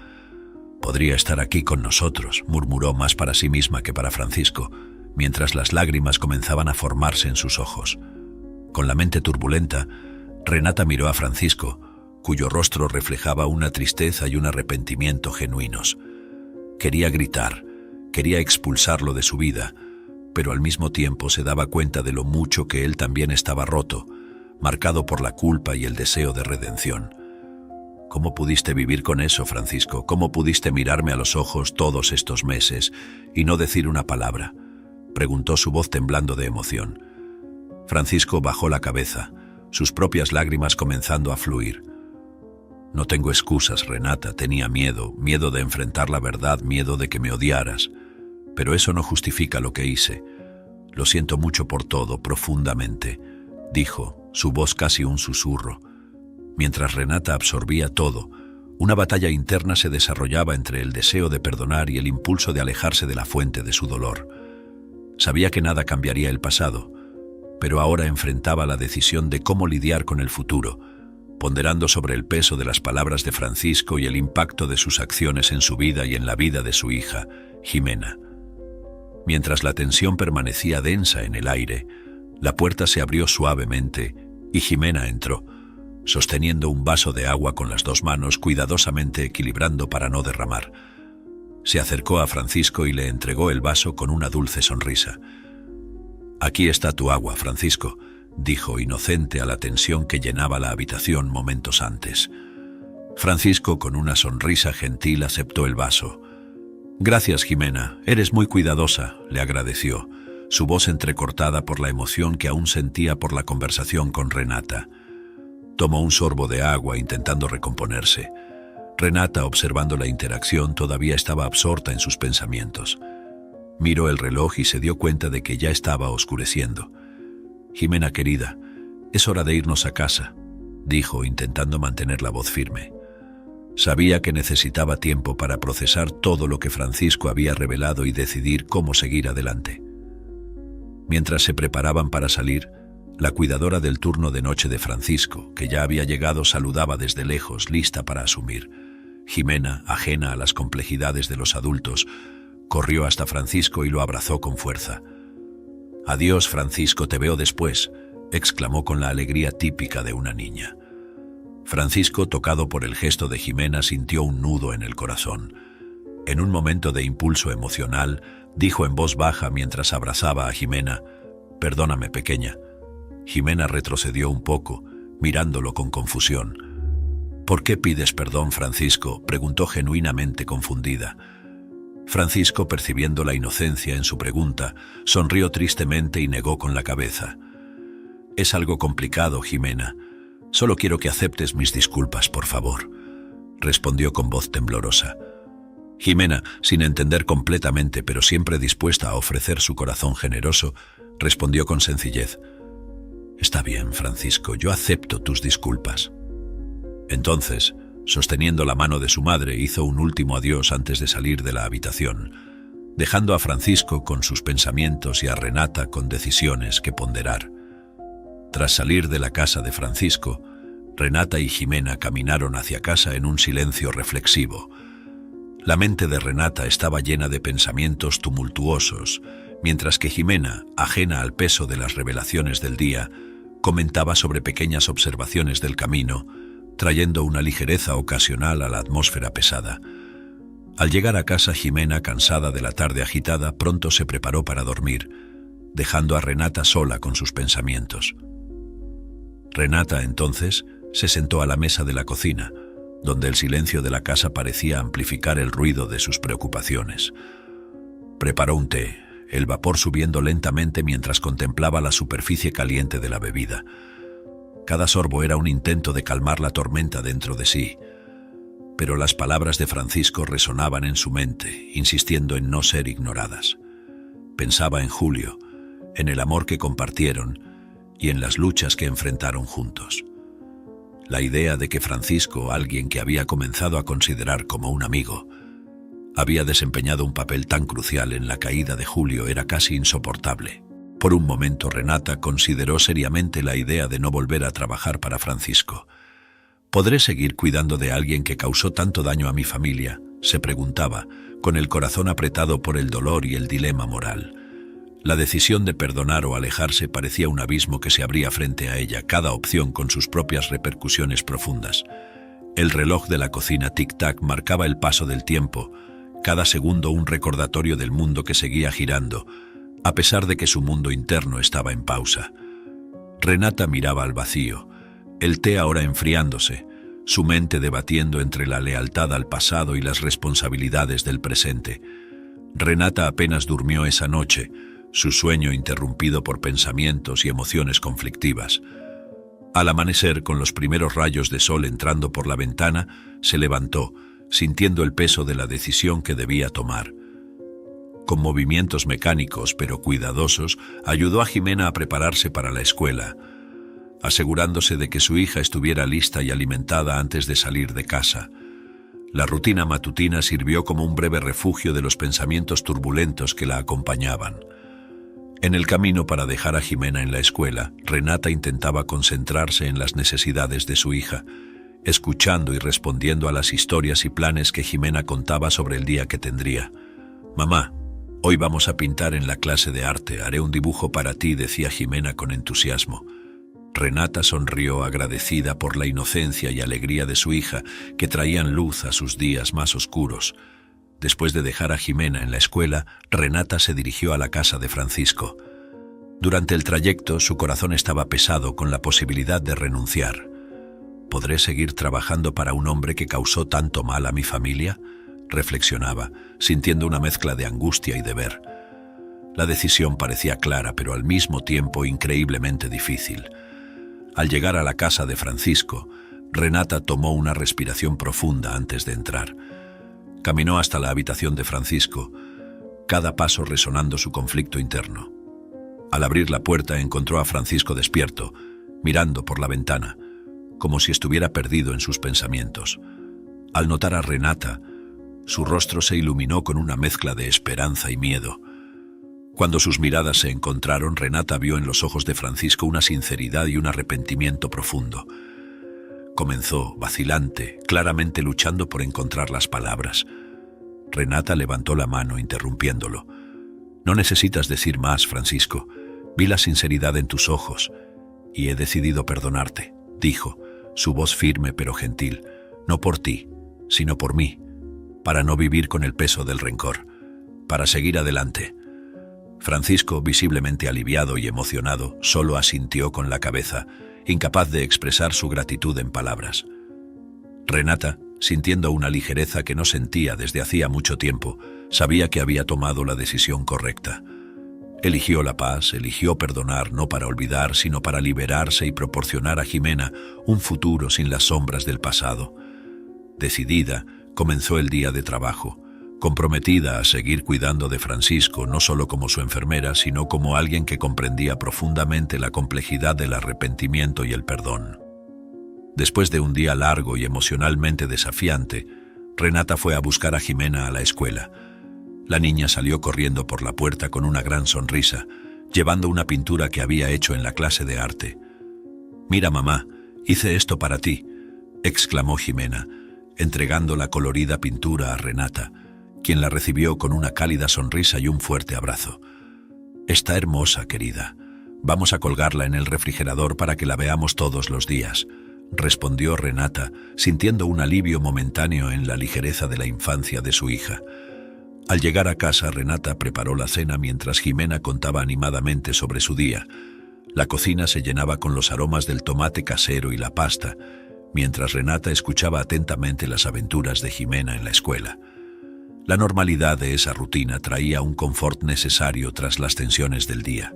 podría estar aquí con nosotros, murmuró más para sí misma que para Francisco, mientras las lágrimas comenzaban a formarse en sus ojos. Con la mente turbulenta, Renata miró a Francisco, cuyo rostro reflejaba una tristeza y un arrepentimiento genuinos. Quería gritar, quería expulsarlo de su vida, pero al mismo tiempo se daba cuenta de lo mucho que él también estaba roto, marcado por la culpa y el deseo de redención. ¿Cómo pudiste vivir con eso, Francisco? ¿Cómo pudiste mirarme a los ojos todos estos meses y no decir una palabra?, preguntó su voz temblando de emoción. Francisco bajó la cabeza, sus propias lágrimas comenzando a fluir. No tengo excusas, Renata, tenía miedo de enfrentar la verdad, miedo de que me odiaras. Pero eso no justifica lo que hice. Lo siento mucho por todo, profundamente, dijo, su voz casi un susurro. Mientras Renata absorbía todo, una batalla interna se desarrollaba entre el deseo de perdonar y el impulso de alejarse de la fuente de su dolor. Sabía que nada cambiaría el pasado, pero ahora enfrentaba la decisión de cómo lidiar con el futuro, ponderando sobre el peso de las palabras de Francisco y el impacto de sus acciones en su vida y en la vida de su hija, Jimena. Mientras la tensión permanecía densa en el aire, la puerta se abrió suavemente y Jimena entró, sosteniendo un vaso de agua con las dos manos, cuidadosamente equilibrando para no derramar. Se acercó a Francisco y le entregó el vaso con una dulce sonrisa. «Aquí está tu agua, Francisco», dijo, inocente a la tensión que llenaba la habitación momentos antes. Francisco, con una sonrisa gentil, aceptó el vaso. «Gracias, Jimena, eres muy cuidadosa», le agradeció, su voz entrecortada por la emoción que aún sentía por la conversación con Renata. Tomó un sorbo de agua intentando recomponerse. Renata, observando la interacción, todavía estaba absorta en sus pensamientos. Miró el reloj y se dio cuenta de que ya estaba oscureciendo. «Jimena, querida, es hora de irnos a casa», dijo, intentando mantener la voz firme. Sabía que necesitaba tiempo para procesar todo lo que Francisco había revelado y decidir cómo seguir adelante. Mientras se preparaban para salir, la cuidadora del turno de noche de Francisco, que ya había llegado, saludaba desde lejos, lista para asumir. Jimena, ajena a las complejidades de los adultos, corrió hasta Francisco y lo abrazó con fuerza. «Adiós, Francisco, te veo después», exclamó con la alegría típica de una niña. Francisco, tocado por el gesto de Jimena, sintió un nudo en el corazón. En un momento de impulso emocional, dijo en voz baja mientras abrazaba a Jimena: «Perdóname, pequeña». Jimena retrocedió un poco, mirándolo con confusión. «¿Por qué pides perdón, Francisco?», preguntó genuinamente confundida. Francisco, percibiendo la inocencia en su pregunta, sonrió tristemente y negó con la cabeza. «Es algo complicado, Jimena. Solo quiero que aceptes mis disculpas, por favor», respondió con voz temblorosa. Jimena, sin entender completamente, pero siempre dispuesta a ofrecer su corazón generoso, respondió con sencillez: «Está bien, Francisco, yo acepto tus disculpas». Entonces, sosteniendo la mano de su madre, hizo un último adiós antes de salir de la habitación, dejando a Francisco con sus pensamientos y a Renata con decisiones que ponderar. Tras salir de la casa de Francisco, Renata y Jimena caminaron hacia casa en un silencio reflexivo. La mente de Renata estaba llena de pensamientos tumultuosos, mientras que Jimena, ajena al peso de las revelaciones del día, comentaba sobre pequeñas observaciones del camino, trayendo una ligereza ocasional a la atmósfera pesada. Al llegar a casa, Jimena, cansada de la tarde agitada, pronto se preparó para dormir, dejando a Renata sola con sus pensamientos. Renata, entonces, se sentó a la mesa de la cocina, donde el silencio de la casa parecía amplificar el ruido de sus preocupaciones. Preparó un té, el vapor subiendo lentamente mientras contemplaba la superficie caliente de la bebida. Cada sorbo era un intento de calmar la tormenta dentro de sí, pero las palabras de Francisco resonaban en su mente, insistiendo en no ser ignoradas. Pensaba en Julio, en el amor que compartieron y en las luchas que enfrentaron juntos. La idea de que Francisco, alguien que había comenzado a considerar como un amigo, había desempeñado un papel tan crucial en la caída de Julio era casi insoportable. Por un momento Renata consideró seriamente la idea de no volver a trabajar para Francisco. ¿Podré seguir cuidando de alguien que causó tanto daño a mi familia?, se preguntaba, con el corazón apretado por el dolor y el dilema moral. La decisión de perdonar o alejarse parecía un abismo que se abría frente a ella, cada opción con sus propias repercusiones profundas. El reloj de la cocina tic-tac marcaba el paso del tiempo, cada segundo un recordatorio del mundo que seguía girando, a pesar de que su mundo interno estaba en pausa. Renata miraba al vacío, el té ahora enfriándose, su mente debatiendo entre la lealtad al pasado y las responsabilidades del presente. Renata apenas durmió esa noche, su sueño interrumpido por pensamientos y emociones conflictivas. Al amanecer, con los primeros rayos de sol entrando por la ventana, se levantó, sintiendo el peso de la decisión que debía tomar. Con movimientos mecánicos pero cuidadosos, ayudó a Jimena a prepararse para la escuela, asegurándose de que su hija estuviera lista y alimentada antes de salir de casa. La rutina matutina sirvió como un breve refugio de los pensamientos turbulentos que la acompañaban. En el camino para dejar a Jimena en la escuela, Renata intentaba concentrarse en las necesidades de su hija, escuchando y respondiendo a las historias y planes que Jimena contaba sobre el día que tendría. «Mamá, hoy vamos a pintar en la clase de arte, haré un dibujo para ti», decía Jimena con entusiasmo. Renata sonrió agradecida por la inocencia y alegría de su hija, que traían luz a sus días más oscuros. Después de dejar a Jimena en la escuela, Renata se dirigió a la casa de Francisco. Durante el trayecto, su corazón estaba pesado con la posibilidad de renunciar. ¿Podré seguir trabajando para un hombre que causó tanto mal a mi familia?, reflexionaba, sintiendo una mezcla de angustia y deber. La decisión parecía clara, pero al mismo tiempo increíblemente difícil. Al llegar a la casa de Francisco, Renata tomó una respiración profunda antes de entrar. Caminó hasta la habitación de Francisco, cada paso resonando su conflicto interno. Al abrir la puerta encontró a Francisco despierto, mirando por la ventana, como si estuviera perdido en sus pensamientos. Al notar a Renata, su rostro se iluminó con una mezcla de esperanza y miedo. Cuando sus miradas se encontraron, Renata vio en los ojos de Francisco una sinceridad y un arrepentimiento profundo. Comenzó, vacilante, claramente luchando por encontrar las palabras. Renata levantó la mano, interrumpiéndolo. «No necesitas decir más, Francisco. Vi la sinceridad en tus ojos y he decidido perdonarte», dijo, su voz firme pero gentil. «No por ti, sino por mí, para no vivir con el peso del rencor, para seguir adelante». Francisco, visiblemente aliviado y emocionado, solo asintió con la cabeza, incapaz de expresar su gratitud en palabras. Renata, sintiendo una ligereza que no sentía desde hacía mucho tiempo, sabía que había tomado la decisión correcta. Eligió la paz, eligió perdonar no para olvidar, sino para liberarse y proporcionar a Jimena un futuro sin las sombras del pasado. Decidida, comenzó el día de trabajo, comprometida a seguir cuidando de Francisco no solo como su enfermera, sino como alguien que comprendía profundamente la complejidad del arrepentimiento y el perdón. Después de un día largo y emocionalmente desafiante, Renata fue a buscar a Jimena a la escuela. La niña salió corriendo por la puerta con una gran sonrisa, llevando una pintura que había hecho en la clase de arte. «Mira, mamá, hice esto para ti», exclamó Jimena, entregando la colorida pintura a Renata, quien la recibió con una cálida sonrisa y un fuerte abrazo. «Está hermosa, querida. Vamos a colgarla en el refrigerador para que la veamos todos los días», respondió Renata, sintiendo un alivio momentáneo en la ligereza de la infancia de su hija. Al llegar a casa, Renata preparó la cena mientras Jimena contaba animadamente sobre su día. La cocina se llenaba con los aromas del tomate casero y la pasta, mientras Renata escuchaba atentamente las aventuras de Jimena en la escuela. La normalidad de esa rutina traía un confort necesario tras las tensiones del día.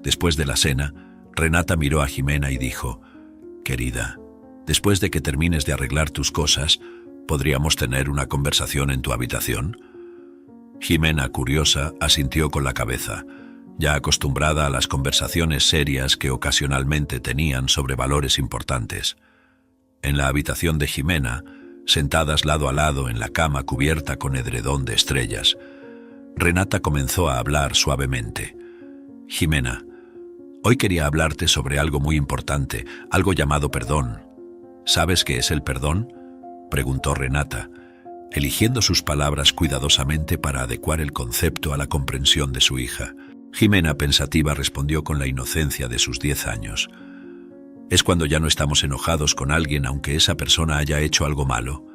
Después de la cena, Renata miró a Jimena y dijo: «Querida, después de que termines de arreglar tus cosas, ¿podríamos tener una conversación en tu habitación?». Jimena, curiosa, asintió con la cabeza, ya acostumbrada a las conversaciones serias que ocasionalmente tenían sobre valores importantes. En la habitación de Jimena, sentadas lado a lado en la cama cubierta con edredón de estrellas, Renata comenzó a hablar suavemente. «Jimena, hoy quería hablarte sobre algo muy importante, algo llamado perdón. ¿Sabes qué es el perdón?», preguntó Renata, eligiendo sus palabras cuidadosamente para adecuar el concepto a la comprensión de su hija. Jimena, pensativa, respondió con la inocencia de sus 10 años. «Es cuando ya no estamos enojados con alguien aunque esa persona haya hecho algo malo».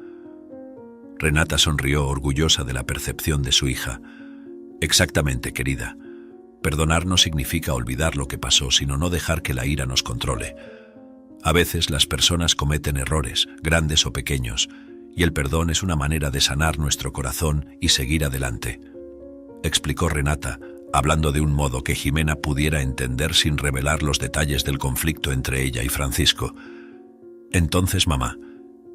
Renata sonrió, orgullosa de la percepción de su hija. «Exactamente, querida. Perdonar no significa olvidar lo que pasó, sino no dejar que la ira nos controle. A veces las personas cometen errores, grandes o pequeños, y el perdón es una manera de sanar nuestro corazón y seguir adelante», explicó Renata, hablando de un modo que Jimena pudiera entender sin revelar los detalles del conflicto entre ella y Francisco. «Entonces, mamá,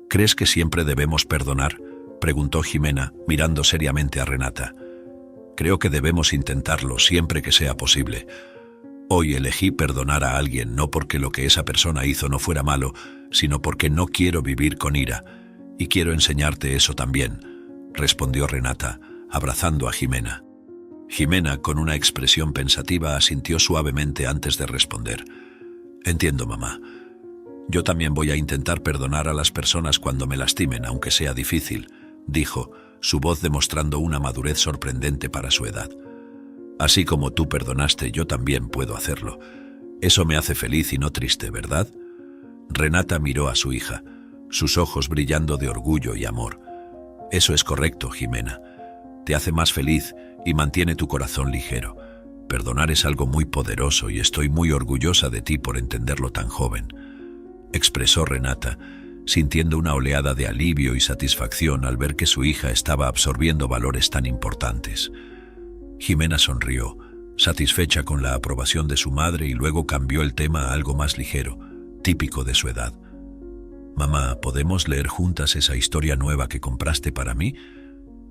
¿crees que siempre debemos perdonar?», preguntó Jimena, mirando seriamente a Renata. «Creo que debemos intentarlo siempre que sea posible. Hoy elegí perdonar a alguien no porque lo que esa persona hizo no fuera malo, sino porque no quiero vivir con ira, y quiero enseñarte eso también», respondió Renata, abrazando a Jimena. Jimena, con una expresión pensativa, asintió suavemente antes de responder. «Entiendo, mamá. Yo también voy a intentar perdonar a las personas cuando me lastimen, aunque sea difícil», dijo, su voz demostrando una madurez sorprendente para su edad. «Así como tú perdonaste, yo también puedo hacerlo. Eso me hace feliz y no triste, ¿verdad?». Renata miró a su hija, sus ojos brillando de orgullo y amor. «Eso es correcto, Jimena. te hace más feliz y mantiene tu corazón ligero. Perdonar es algo muy poderoso y estoy muy orgullosa de ti por entenderlo tan joven, expresó Renata, sintiendo una oleada de alivio y satisfacción al ver que su hija estaba absorbiendo valores tan importantes. Jimena sonrió, satisfecha con la aprobación de su madre, y luego cambió el tema a algo más ligero, típico de su edad. «Mamá, ¿podemos leer juntas esa historia nueva que compraste para mí?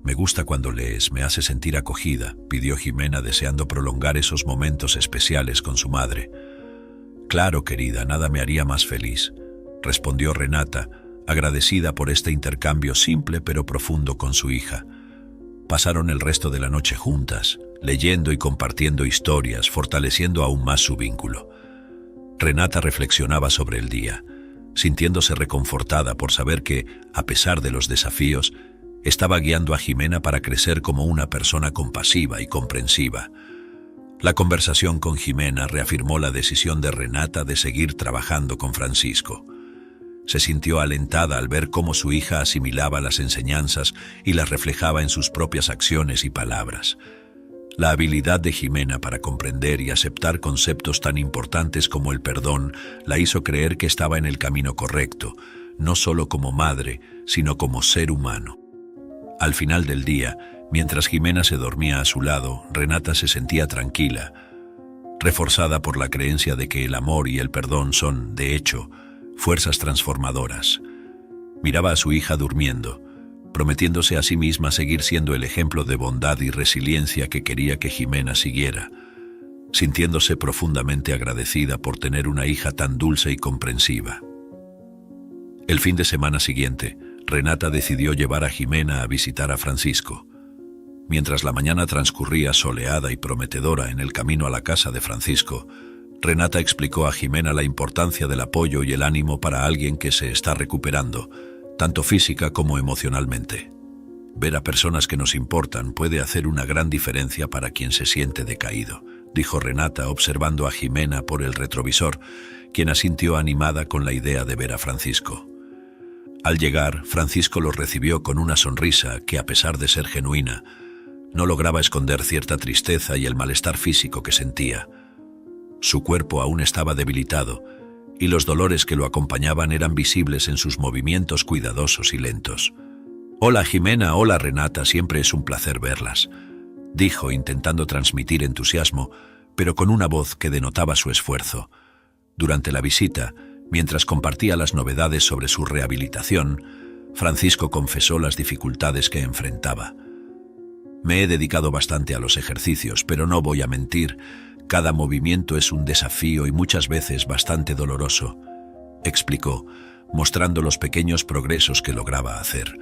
Me gusta cuando lees, me hace sentir acogida», pidió Jimena, deseando prolongar esos momentos especiales con su madre. «Claro, querida, nada me haría más feliz», respondió Renata, agradecida por este intercambio simple pero profundo con su hija. Pasaron el resto de la noche juntas, leyendo y compartiendo historias, fortaleciendo aún más su vínculo. Renata reflexionaba sobre el día, sintiéndose reconfortada por saber que, a pesar de los desafíos, estaba guiando a Jimena para crecer como una persona compasiva y comprensiva. La conversación con Jimena reafirmó la decisión de Renata de seguir trabajando con Francisco. Se sintió alentada al ver cómo su hija asimilaba las enseñanzas y las reflejaba en sus propias acciones y palabras. La habilidad de Jimena para comprender y aceptar conceptos tan importantes como el perdón la hizo creer que estaba en el camino correcto, no solo como madre, sino como ser humano. Al final del día, mientras Jimena se dormía a su lado, Renata se sentía tranquila, reforzada por la creencia de que el amor y el perdón son, de hecho, fuerzas transformadoras. Miraba a su hija durmiendo, prometiéndose a sí misma seguir siendo el ejemplo de bondad y resiliencia que quería que Jimena siguiera, sintiéndose profundamente agradecida por tener una hija tan dulce y comprensiva. El fin de semana siguiente, Renata decidió llevar a Jimena a visitar a Francisco. Mientras la mañana transcurría soleada y prometedora en el camino a la casa de Francisco, Renata explicó a Jimena la importancia del apoyo y el ánimo para alguien que se está recuperando, tanto física como emocionalmente. Ver a personas que nos importan puede hacer una gran diferencia para quien se siente decaído, dijo Renata, observando a Jimena por el retrovisor, quien asintió animada con la idea de ver a Francisco. Al llegar, Francisco los recibió con una sonrisa que, a pesar de ser genuina, no lograba esconder cierta tristeza y el malestar físico que sentía. Su cuerpo aún estaba debilitado, y los dolores que lo acompañaban eran visibles en sus movimientos cuidadosos y lentos. «Hola Jimena, hola Renata, siempre es un placer verlas», dijo, intentando transmitir entusiasmo, pero con una voz que denotaba su esfuerzo. Durante la visita, mientras compartía las novedades sobre su rehabilitación, Francisco confesó las dificultades que enfrentaba. «Me he dedicado bastante a los ejercicios, pero no voy a mentir, cada movimiento es un desafío y muchas veces bastante doloroso», explicó, mostrando los pequeños progresos que lograba hacer.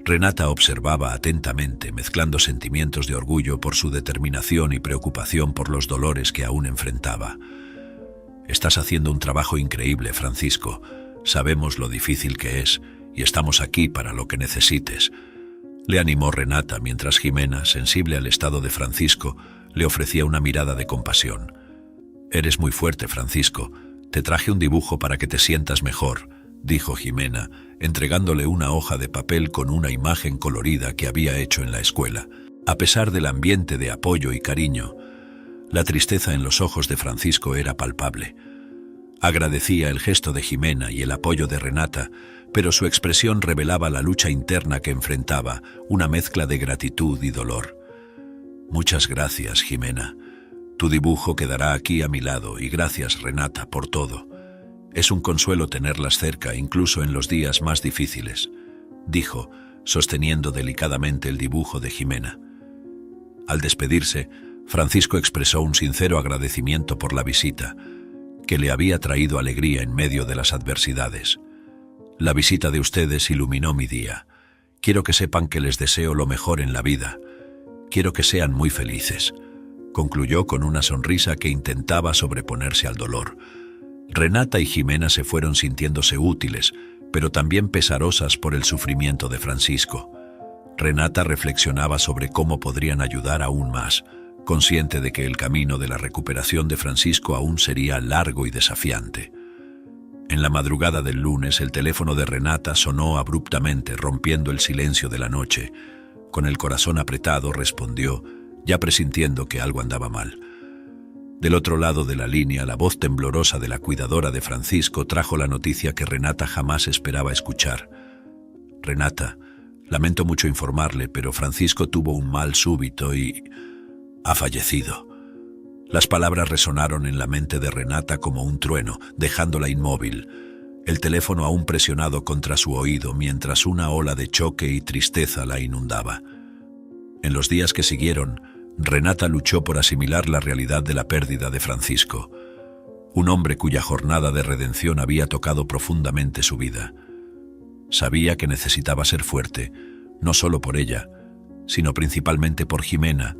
Renata observaba atentamente, mezclando sentimientos de orgullo por su determinación y preocupación por los dolores que aún enfrentaba. «Estás haciendo un trabajo increíble, Francisco. Sabemos lo difícil que es y estamos aquí para lo que necesites», le animó Renata, mientras Jimena, sensible al estado de Francisco, le ofrecía una mirada de compasión. «Eres muy fuerte, Francisco. Te traje un dibujo para que te sientas mejor», dijo Jimena, entregándole una hoja de papel con una imagen colorida que había hecho en la escuela. A pesar del ambiente de apoyo y cariño, la tristeza en los ojos de Francisco era palpable. Agradecía el gesto de Jimena y el apoyo de Renata, pero su expresión revelaba la lucha interna que enfrentaba, una mezcla de gratitud y dolor. «Muchas gracias, Jimena. Tu dibujo quedará aquí a mi lado y gracias, Renata, por todo. Es un consuelo tenerlas cerca, incluso en los días más difíciles», dijo, sosteniendo delicadamente el dibujo de Jimena. Al despedirse, Francisco expresó un sincero agradecimiento por la visita, que le había traído alegría en medio de las adversidades. «La visita de ustedes iluminó mi día. Quiero que sepan que les deseo lo mejor en la vida. Quiero que sean muy felices», concluyó con una sonrisa que intentaba sobreponerse al dolor. Renata y Jimena se fueron sintiéndose útiles, pero también pesarosas por el sufrimiento de Francisco. Renata reflexionaba sobre cómo podrían ayudar aún más, consciente de que el camino de la recuperación de Francisco aún sería largo y desafiante. En la madrugada del lunes, el teléfono de Renata sonó abruptamente, rompiendo el silencio de la noche. Con el corazón apretado respondió, ya presintiendo que algo andaba mal. Del otro lado de la línea, la voz temblorosa de la cuidadora de Francisco trajo la noticia que Renata jamás esperaba escuchar. «Renata, lamento mucho informarle, pero Francisco tuvo un mal súbito y ha fallecido». Las palabras resonaron en la mente de Renata como un trueno, dejándola inmóvil, el teléfono aún presionado contra su oído mientras una ola de choque y tristeza la inundaba. En los días que siguieron, Renata luchó por asimilar la realidad de la pérdida de Francisco, un hombre cuya jornada de redención había tocado profundamente su vida. Sabía que necesitaba ser fuerte, no solo por ella, sino principalmente por Jimena,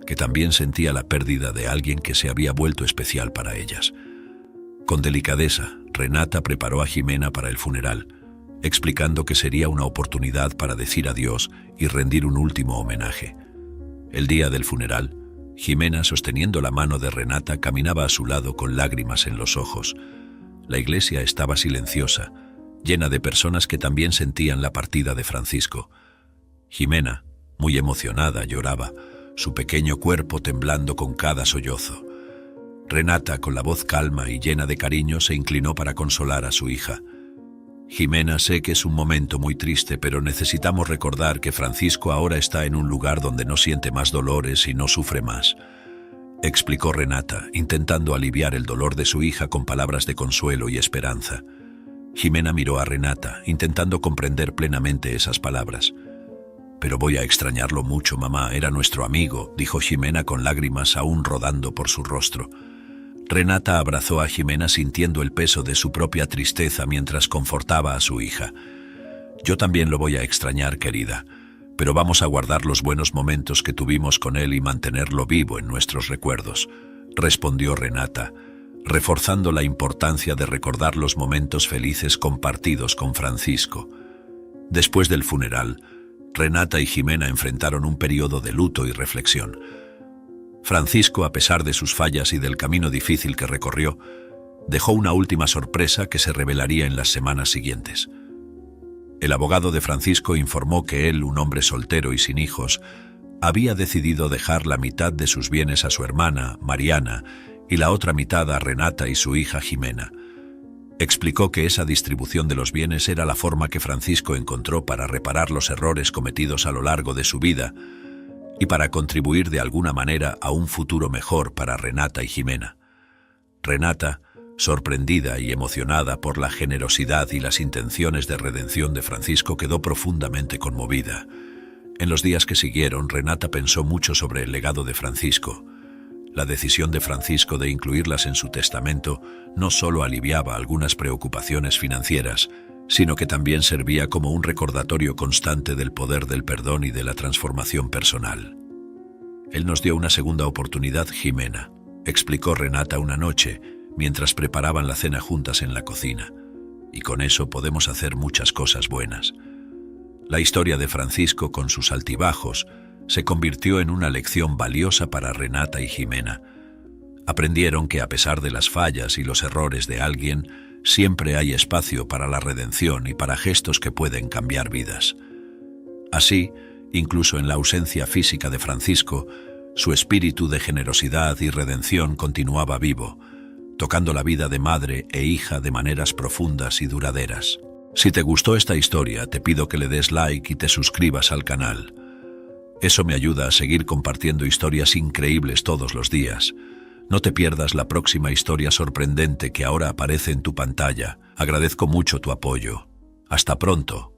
que también sentía la pérdida de alguien que se había vuelto especial para ellas. Con delicadeza, Renata preparó a Jimena para el funeral, explicando que sería una oportunidad para decir adiós y rendir un último homenaje. El día del funeral, Jimena, sosteniendo la mano de Renata, caminaba a su lado con lágrimas en los ojos. La iglesia estaba silenciosa, llena de personas que también sentían la partida de Francisco. Jimena, muy emocionada, lloraba, su pequeño cuerpo temblando con cada sollozo. Renata, con la voz calma y llena de cariño, se inclinó para consolar a su hija. «Jimena, sé que es un momento muy triste, pero necesitamos recordar que Francisco ahora está en un lugar donde no siente más dolores y no sufre más», explicó Renata, intentando aliviar el dolor de su hija con palabras de consuelo y esperanza. Jimena miró a Renata, intentando comprender plenamente esas palabras. «Pero voy a extrañarlo mucho, mamá, era nuestro amigo», dijo Jimena con lágrimas aún rodando por su rostro. Renata abrazó a Jimena sintiendo el peso de su propia tristeza mientras confortaba a su hija. «Yo también lo voy a extrañar, querida, pero vamos a guardar los buenos momentos que tuvimos con él y mantenerlo vivo en nuestros recuerdos», respondió Renata, reforzando la importancia de recordar los momentos felices compartidos con Francisco. Después del funeral, Renata y Jimena enfrentaron un periodo de luto y reflexión. Francisco, a pesar de sus fallas y del camino difícil que recorrió, dejó una última sorpresa que se revelaría en las semanas siguientes. El abogado de Francisco informó que él, un hombre soltero y sin hijos, había decidido dejar la mitad de sus bienes a su hermana, Mariana, y la otra mitad a Renata y su hija Jimena. Explicó que esa distribución de los bienes era la forma que Francisco encontró para reparar los errores cometidos a lo largo de su vida y para contribuir de alguna manera a un futuro mejor para Renata y Jimena. Renata, sorprendida y emocionada por la generosidad y las intenciones de redención de Francisco, quedó profundamente conmovida. En los días que siguieron, Renata pensó mucho sobre el legado de Francisco. La decisión de Francisco de incluirlas en su testamento no solo aliviaba algunas preocupaciones financieras, sino que también servía como un recordatorio constante del poder del perdón y de la transformación personal. «Él nos dio una segunda oportunidad, Jimena», explicó Renata una noche, mientras preparaban la cena juntas en la cocina. «Y con eso podemos hacer muchas cosas buenas». La historia de Francisco, con sus altibajos, se convirtió en una lección valiosa para Renata y Jimena. Aprendieron que a pesar de las fallas y los errores de alguien, siempre hay espacio para la redención y para gestos que pueden cambiar vidas. Así, incluso en la ausencia física de Francisco, su espíritu de generosidad y redención continuaba vivo, tocando la vida de madre e hija de maneras profundas y duraderas. Si te gustó esta historia, te pido que le des like y te suscribas al canal. Eso me ayuda a seguir compartiendo historias increíbles todos los días. No te pierdas la próxima historia sorprendente que ahora aparece en tu pantalla. Agradezco mucho tu apoyo. Hasta pronto.